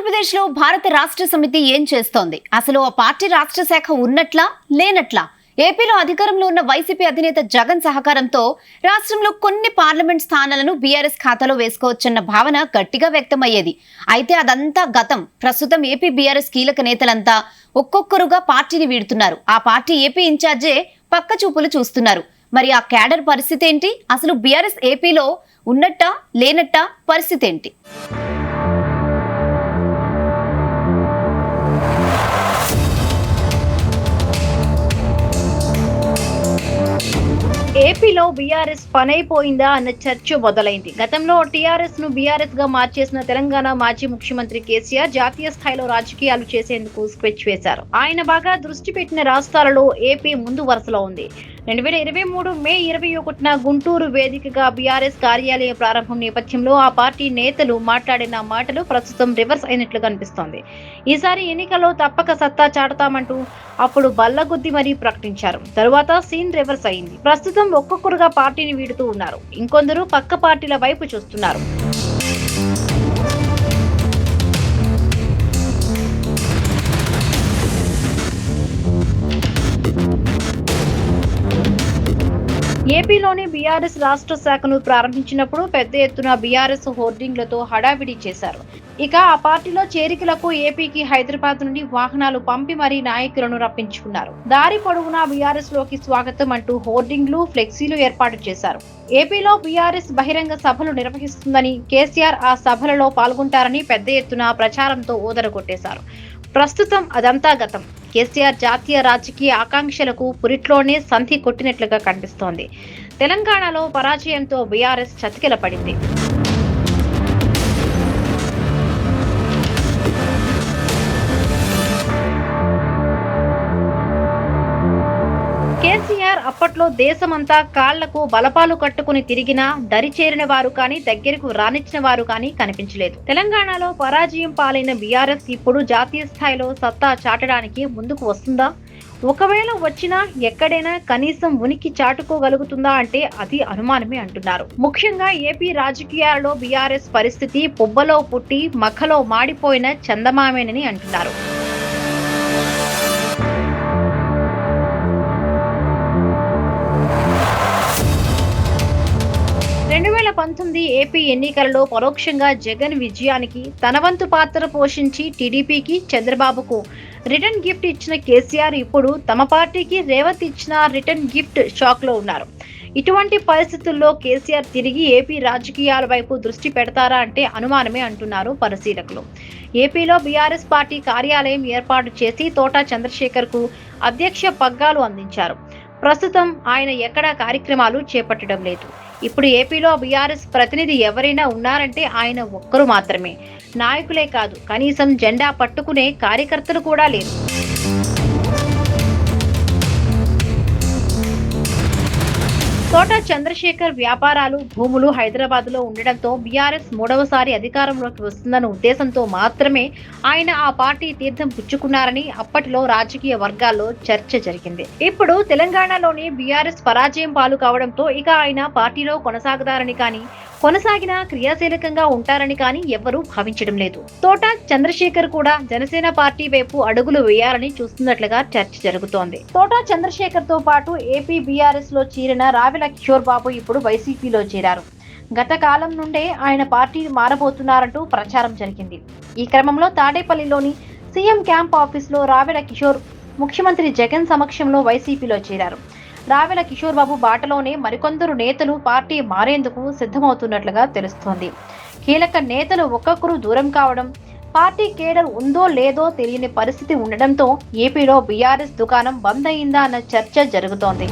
ఆంధ్రప్రదేశ్లో భారత రాష్ట్ర సమితి ఏం చేస్తోంది? అసలు ఆ పార్టీ రాష్ట్ర శాఖ ఉన్నట్లా లేనట్లా? ఏపీలో అధికారంలో ఉన్న వైసీపీ అధినేత జగన్ సహకారంతో రాష్ట్రంలో కొన్ని పార్లమెంట్ స్థానాలను బీఆర్ఎస్ ఖాతాలో వేసుకోవచ్చన్న భావన గట్టిగా వ్యక్తమయ్యేది. అయితే అదంతా గతం. ప్రస్తుతం ఏపీ బీఆర్ఎస్ కీలక నేతలంతా ఒక్కొక్కరుగా పార్టీని వీడుతున్నారు. ఆ పార్టీ ఏపీ ఇన్ఛార్జే పక్క చూపులు చూస్తున్నారు. మరి ఆ క్యాడర్ పరిస్థితి ఏంటి? అసలు బీఆర్ఎస్ ఏపీలో ఉన్నట్టా లేనట్టా? పరిస్థితి ఏంటి? ఏపీలో బీఆర్ఎస్ పనైపోయిందా అన్న చర్చ మొదలైంది. గతంలో టీఆర్ఎస్ ను బీఆర్ఎస్ గా మార్చేసిన తెలంగాణ మాజీ ముఖ్యమంత్రి కేసీఆర్ జాతీయ స్థాయిలో రాజకీయాలు చేసేందుకు స్కెచ్ వేశారు. ఆయన బాగా దృష్టి పెట్టిన రాష్ట్రాలలో ఏపీ ముందు వరుసలో ఉంది. 2023 మే 21న గుంటూరు వేదికగా బీఆర్ఎస్ కార్యాలయ ప్రారంభం నేపథ్యంలో ఆ పార్టీ నేతలు మాట్లాడిన మాటలు ప్రస్తుతం రివర్స్ అయినట్లు కనిపిస్తోంది. ఈసారి ఎన్నికల్లో తప్పక సత్తా చాటుతామంటూ అప్పుడు బల్లగుద్ది మరీ ప్రకటించారు. తరువాత సీన్ రివర్స్ అయింది. ప్రస్తుతం ఒక్కొక్కరుగా పార్టీని వీడుతూ ఉన్నారు. ఇంకొందరు పక్క పార్టీల వైపు చూస్తున్నారు. ఏపీలోని బీఆర్ఎస్ రాష్ట్ర శాఖను ప్రారంభించినప్పుడు పెద్ద ఎత్తున బీఆర్ఎస్ హోర్డింగ్లతో హడావిడి చేశారు. ఇక ఆ పార్టీలో చేరికలకు ఏపీకి హైదరాబాద్ నుండి వాహనాలు పంపి మరీ నాయకులను రప్పించుకున్నారు. దారి పొడవునా బీఆర్ఎస్ లోకి స్వాగతం అంటూ హోర్డింగ్లు, ఫ్లెక్సీలు ఏర్పాటు చేశారు. ఏపీలో బీఆర్ఎస్ బహిరంగ సభలు నిర్వహిస్తుందని, కేసీఆర్ ఆ సభలలో పాల్గొంటారని పెద్ద ఎత్తున ప్రచారంతో ఊదరగొట్టేశారు. ప్రస్తుతం అదంతా గతం. కేసీఆర్ జాతీయ రాజకీయ ఆకాంక్షలకు పురిట్లోనే సంధి కొట్టినట్లుగా కనిపిస్తోంది. తెలంగాణలో పరాజయంతో బీఆర్ఎస్ చతికిల పడింది. కేసీఆర్ అప్పట్లో దేశమంతా కాళ్లకు బలపాలు కట్టుకుని తిరిగినా దరిచేరిన వారు కానీ, దగ్గరకు రానిచ్చిన వారు కానీ కనిపించలేదు. తెలంగాణలో పరాజయం పాలైన బీఆర్ఎస్ ఇప్పుడు జాతీయ స్థాయిలో సత్తా చాటడానికి ముందుకు వస్తుందా? ఒకవేళ వచ్చినా ఎక్కడైనా కనీసం ఉనికి చాటుకోగలుగుతుందా అంటే అది అనుమానమే అంటున్నారు. ముఖ్యంగా ఏపీ రాజకీయాలలో బీఆర్ఎస్ పరిస్థితి పుబ్బలో పుట్టి మఖలో మాడిపోయిన చందమామేనని అంటున్నారు. 2019 ఏపీ ఎన్నికలలో పరోక్షంగా జగన్ విజయానికి తన వంతు పాత్ర పోషించి టీడీపీకి, చంద్రబాబుకు రిటర్న్ గిఫ్ట్ ఇచ్చిన కేసీఆర్ ఇప్పుడు తమ పార్టీకి రేవంత్ ఇచ్చిన రిటర్న్ గిఫ్ట్ షాక్ లో ఉన్నారు. ఇటువంటి పరిస్థితుల్లో కేసీఆర్ తిరిగి ఏపీ రాజకీయాల వైపు దృష్టి పెడతారా అంటే అనుమానమే అంటున్నారు పరిశీలకులు. ఏపీలో బీఆర్ఎస్ పార్టీ కార్యాలయం ఏర్పాటు చేసి తోటా చంద్రశేఖర్ కు అధ్యక్ష పగ్గాలు అందించారు. ప్రస్తుతం ఆయన ఎక్కడా కార్యక్రమాలు చేపట్టడం లేదు. ఇప్పుడు ఏపీలో బీఆర్ఎస్ ప్రతినిధి ఎవరైనా ఉన్నారంటే ఆయన ఒక్కరు మాత్రమే. నాయకులే కాదు, కనీసం జెండా పట్టుకునే కార్యకర్తలు కూడా లేరు. తోట చంద్రశేఖర్ వ్యాపారాలు, భూములు హైదరాబాద్ లో ఉండడంతో బీఆర్ఎస్ మూడవసారి అధికారంలోకి వస్తుందన్న ఉద్దేశంతో మాత్రమే ఆయన ఆ పార్టీ తీర్థం పుచ్చుకున్నారని అప్పటిలో రాజకీయ వర్గాల్లో చర్చ జరిగింది. ఇప్పుడు తెలంగాణలోని బీఆర్ఎస్ పరాజయం పాలు కావడంతో ఇక ఆయన పార్టీలో కొనసాగుతారని కానీ, కొనసాగినా క్రియాశీలకంగా ఉంటారని కానీ ఎవ్వరూ భావించడం లేదు. తోట చంద్రశేఖర్ కూడా జనసేన పార్టీ వైపు అడుగులు వేయాలని చూస్తున్నట్లుగా చర్చ జరుగుతోంది. తోట చంద్రశేఖర్ తో పాటు ఏపీ బీఆర్ఎస్ లో చేరిన రావెల కిషోర్ బాబు ఇప్పుడు వైసీపీలో చేరారు. గత కాలం నుండే ఆయన పార్టీ మారబోతున్నారంటూ ప్రచారం జరిగింది. ఈ క్రమంలో తాడేపల్లిలోని సీఎం క్యాంప్ ఆఫీస్ లో రావెల కిషోర్ ముఖ్యమంత్రి జగన్ సమక్షంలో వైసీపీలో చేరారు. రావెల కిషోర్ బాబు బాటలోనే మరికొందరు నేతలు పార్టీ మారేందుకు సిద్ధమవుతున్నట్లుగా తెలుస్తోంది. కీలక నేతలు ఒక్కొక్కరు దూరం కావడం, పార్టీ కేడర్ ఉందో లేదో తెలియని పరిస్థితి ఉండడంతో ఏపీలో బీఆర్ఎస్ దుకాణం బంద్ అయిందా అన్న చర్చ జరుగుతోంది.